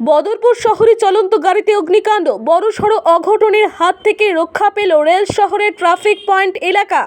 বদরপুর শহরে চলন্ত গাড়িতে অগ্নিকাণ্ড, বড়সড় অঘটনের হাত থেকে রক্ষা পেল রেল শহরের ট্রাফিক পয়েন্ট এলাকা।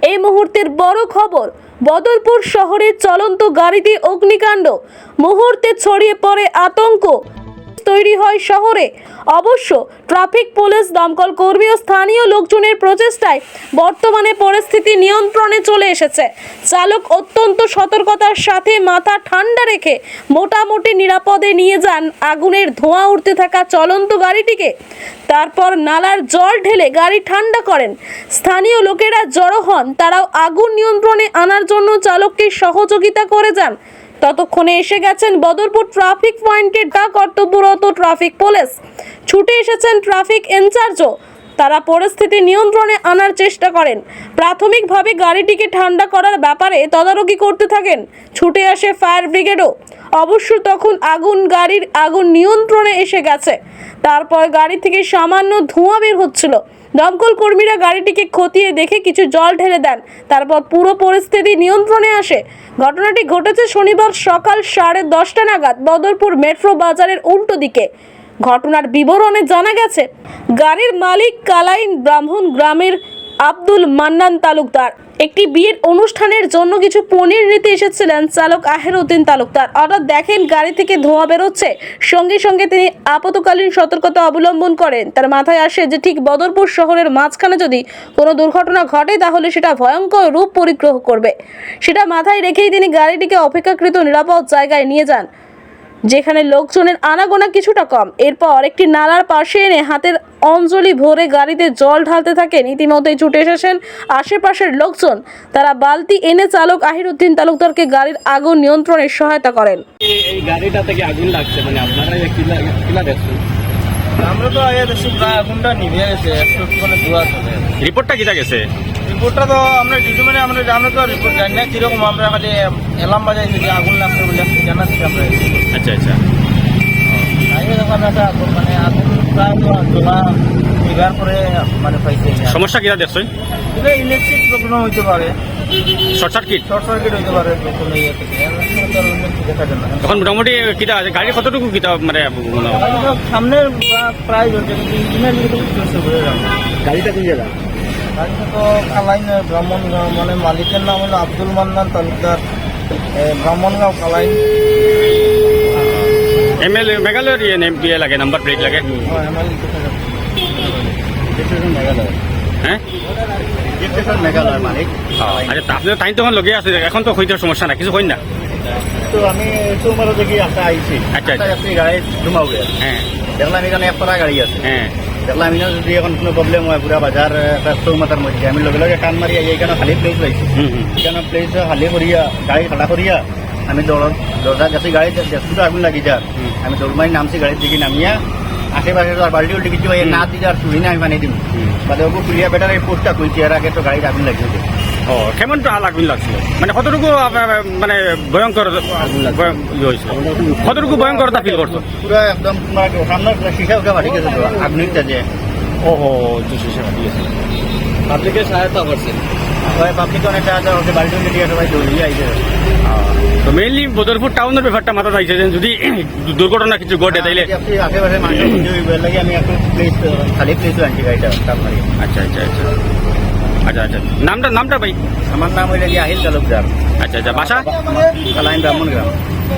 এই মুহূর্তের বড় খবর, বদরপুর শহরে চলন্ত গাড়িতে অগ্নিকাণ্ড, মুহূর্তে ছড়িয়ে পড়ে আতঙ্ক তৈরি হয় শহরে। অবশ্য ট্রাফিক পুলিশ, দমকল কর্মী ও স্থানীয় লোকজনের প্রচেষ্টায় বর্তমানে পরিস্থিতি নিয়ন্ত্রণে চলে এসেছে। চালক অত্যন্ত সতর্কতার সাথে মাথা ঠান্ডা রেখে মোটামুটি নিরাপদে নিয়ে যান আগুনের ধোঁয়া উঠতে থাকা চলন্ত গাড়িটিকে। তারপর নালার জল ঢেলে গাড়ি ঠান্ডা করেন। স্থানীয় লোকেরা জড়ো হন, তারাও আগুন নিয়ন্ত্রণে আনার জন্য চালককে সহযোগিতা করে যান। ততক্ষণে এসে গেছেন বদরপুর ট্রাফিক পয়েন্টের কর্তব্যরত ট্রাফিক পুলিশ। ছুটে এসেছেন ট্রাফিক ইনচার্জও। তারা পরিস্থিতি নিয়ন্ত্রণে আনার চেষ্টা করেন। প্রাথমিকভাবে গাড়িটিকে ঠান্ডা করার ব্যাপারে তদারকি করতে থাকেন। ছুটে আসে ফায়ার ব্রিগেডও। অবশ্য তখন গাড়ির আগুন নিয়ন্ত্রণে এসে গেছে। তারপর গাড়ি থেকে সামান্য ধোঁয়া বের হচ্ছিল। দমকল কর্মীরা গাড়িটিকে খতিয়ে দেখে কিছু জল ঢেলে দেন। তারপর পুরো পরিস্থিতি নিয়ন্ত্রণে আসে। ঘটনাটি ঘটেছে শনিবার সকাল 10:30 নাগাদ বদরপুর মেট্রো বাজারের উল্টো দিকে। ঘটনার বিবরণে জানা গেছে, গাড়ির মালিক কালাইন ব্রাহ্মণ গ্রামের আব্দুল মান্নান তালুকদার। একটি বিয়ের অনুষ্ঠানের জন্য কিছু পনির নিতে এসেছিলেন চালক আহিরউদ্দিন তালুকদার। হঠাৎ দেখেন গাড়ি থেকে ধোঁয়া বেরোচ্ছে। সঙ্গে সঙ্গে তিনি আপতকালীন সতর্কতা অবলম্বন করেন। তার মাথায় আসে যে ঠিক বদরপুর শহরের মাঝখানে যদি কোনো দুর্ঘটনা ঘটে তাহলে সেটা ভয়ঙ্কর রূপ পরিগ্রহ করবে। সেটা মাথায় রেখেই তিনি গাড়িটিকে অপেক্ষাকৃত নিরাপদ জায়গায় নিয়ে যান, যেখানে লোকজনের আনাগোনা কিছুটা কম। এরপর একটি নালার পাশে এনে হাতের অঞ্জলি ভরে গাড়িতে জল ঢালতে থাকেন। ইতিমধ্যেই ছুটে এসেছেন আশেপাশের লোকজন। তারা বালতি এনে চালক আহিরউদ্দিন তালুকদারকে গাড়ির আগুন নিয়ন্ত্রণে সহায়তা করেন। এই গাড়িটা থেকে আগুন লাগছে, মানে আপনারা কিলা দেখছেন? আমরা তো আগে দেখছি প্রায় আগুনটা নিভে গেছে, মানে ধোয়া চলে। রিপোর্টটা কিটা গেছে? রিপোর্টটা তো আমরা ডিউটি মানে আমরা তো রিপোর্ট জানি না কিরকম, আমরা খালি এলাম বাজাইছি যে আগুন লাগছে বলে জানাচ্ছি আমরা। আচ্ছা আচ্ছা, আগে যখন একটা আগুন মানে আগুন প্রায় জোলা নিভার পরে মানে পাইছে। সমস্যা কিটা দেখছেন? এটা ইলেকট্রিক প্রবলেম হইতে পারে, শর্ট সার্কিট হইতে পারে কোনো ইয়ে থেকে। দেখা যায় না তখন মোটামুটি কিটা আছে, গাড়ি কতটুকু কিটা মানে সামনের প্রায় জ্বলছে, কিন্তু ইঞ্জিনের দিকে চলছে বোঝা যায় না। গাড়িটা কোন জায়গা? গাড়িটা তো কালাইন ব্রাহ্মণগাঁও, মানে মালিকের নাম হলো আব্দুল মান্নান তালুকদার, ব্রাহ্মণগাঁও কালাইন। এমএলএ মেঘালয়ের এমপি লাগে, নাম্বার প্লেট লাগে। হ্যাঁ, মেঘালয় মালিক। আচ্ছা, আপনার টাইম তখন লগে আছে, এখন তো হইতে সমস্যা না, কিছু হইন না। তো আমি চৌমারা দেখি আসা আইছি। আচ্ছা আচ্ছা, গাড়ি ঘুমাবে। হ্যাঁ, দেখলাম এখানে একতলা গাড়ি আছে। হ্যাঁ, দেখলাম এখানে যদি এখন কোনো প্রবলেম হয় পুরা বাজার চৌমাথার মধ্যে, আমি লগে লগে টান মারি এইখানে খালি প্লেস পাইছি। এখানে প্লেস খালি করিয়া গাড়ি খাড়া করিয়া আমি দরজা গেছি, গাড়ি দেখছি তো আগুন লাগি যার। আমি দৌড়মারি নামছি, গাড়ির দিকে নামিয়া আশেপাশে তো আর বাল্টি উল্টি কিছু ভাই না দিলে আর চুরি না আমি বানিয়ে দিব। বাদে ওকে খুলিয়া বেটার এই পোস্টটা খুলছি, এর আগে তো গাড়ির আগুন লাগিয়েছে। ও কেমন আগুন লাগছিল, মানে কতটুকু মানে ভয়ঙ্কর হয়েছিল, কতটুকু ভয়ঙ্করতা ফিল করতো? পুরো একদম তোমার সামনে শিশা উঠে বাড়ি গেছে তো আগুনটা যে। ও শিশা ঠিক আছে। পাবলিকের সহায়তা করছে, পাবলিক অনেকটা ওকে বাড়ি উল্টে দিয়ে সবাই দৌড়িয়ে আইছে। তো মেইনলি বদরপুর টাউনের ব্যাপারটা মাথা চাইছে যে যদি দুর্ঘটনা কিছু ঘটে তাইলে আশেপাশে মানুষ লাগে, আমি একটু প্লেস খালি প্লেস আনছি গাড়িটা টান মারি। আচ্ছা আচ্ছা আচ্ছা আচ্ছা আচ্ছা, নামটা ভাই? আমার নাম হইলে কি আহিল তালুকদার। আচ্ছা আচ্ছা, বাসা কালাইন ব্রাহ্মণ গ্রাম।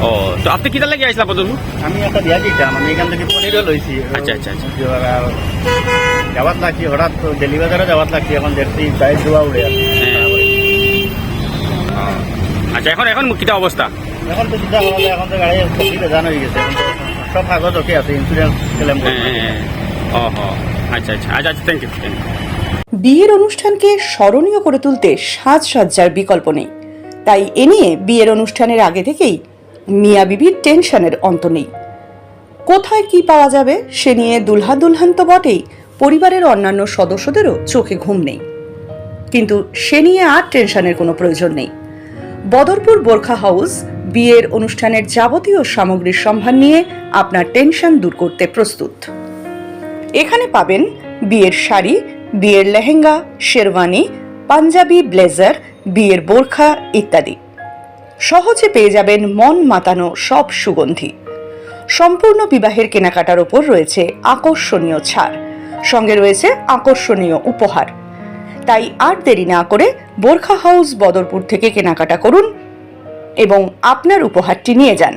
ও, তো আপনি কিটা লাগে আসলা বদরপুর? আমি একটা বিয়া দিতাম, আমি এখান থেকে পনিরও লইছি। আচ্ছা আচ্ছা আচ্ছা, যাওয়াত লাগছি, হঠাৎ ডেলি বাজারে যাওয়াত লাগছি, এখন দেখছি গাড়ির ধোয়া উড়ে। আচ্ছা, এখন কিটা অবস্থা? এখন তো চিন্তা করা যায়, এখন তো গাড়ি জান হয়ে গেছে, সব কাগজ ওকে আছে, ইন্স্যুরেন্স ক্লেম। ও আচ্ছা আচ্ছা আচ্ছা আচ্ছা, থ্যাংক ইউ। বিয়ের অনুষ্ঠানকে স্মরণীয় করে তুলতে সাজসজ্জার বিকল্প নেই, তাই এ নিয়ে বিয়ের অনুষ্ঠানের আগে থেকেই মিয়া বিবির টেনশনের অন্ত নেই। কোথায় কি পাওয়া যাবে সে নিয়ে দুলহা দুলহান তো বটেই, পরিবারের অন্যান্য সদস্যদেরও চোখে ঘুম নেই। কিন্তু সে নিয়ে আর টেনশনের কোনো প্রয়োজন নেই। বদরপুর বোরখা হাউস বিয়ের অনুষ্ঠানের যাবতীয় সামগ্রীর সম্ভার নিয়ে আপনার টেনশন দূর করতে প্রস্তুত। এখানে পাবেন বিয়ের শাড়ি, বিয়ের লেহেঙ্গা, শেরওয়ানি, পাঞ্জাবি, ব্লেজার, বিয়ের বোরখা ইত্যাদি। সহজে পেয়ে যাবেন মন মাতানো সব সুগন্ধি। সম্পূর্ণ বিবাহের কেনাকাটার ওপর রয়েছে আকর্ষণীয় ছাড়, সঙ্গে রয়েছে আকর্ষণীয় উপহার। তাই আর দেরি না করে বোরখা হাউস বদরপুর থেকে কেনাকাটা করুন এবং আপনার উপহারটি নিয়ে যান।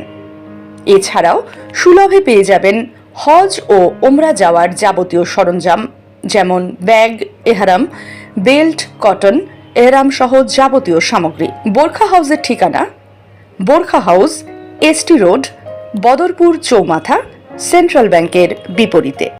এছাড়াও সুলভে পেয়ে যাবেন হজ ও ওমরা যাওয়ার যাবতীয় সরঞ্জাম, যেমন ব্যাগ, এহরাম, বেল্ট, কটন, এহরাম সহ যাবতীয় সামগ্রী। বোরখা হাউসের ঠিকানা Borkha house, ST road, Badarpur চৌমাথা, সেন্ট্রাল ব্যাংকের বিপরীতে।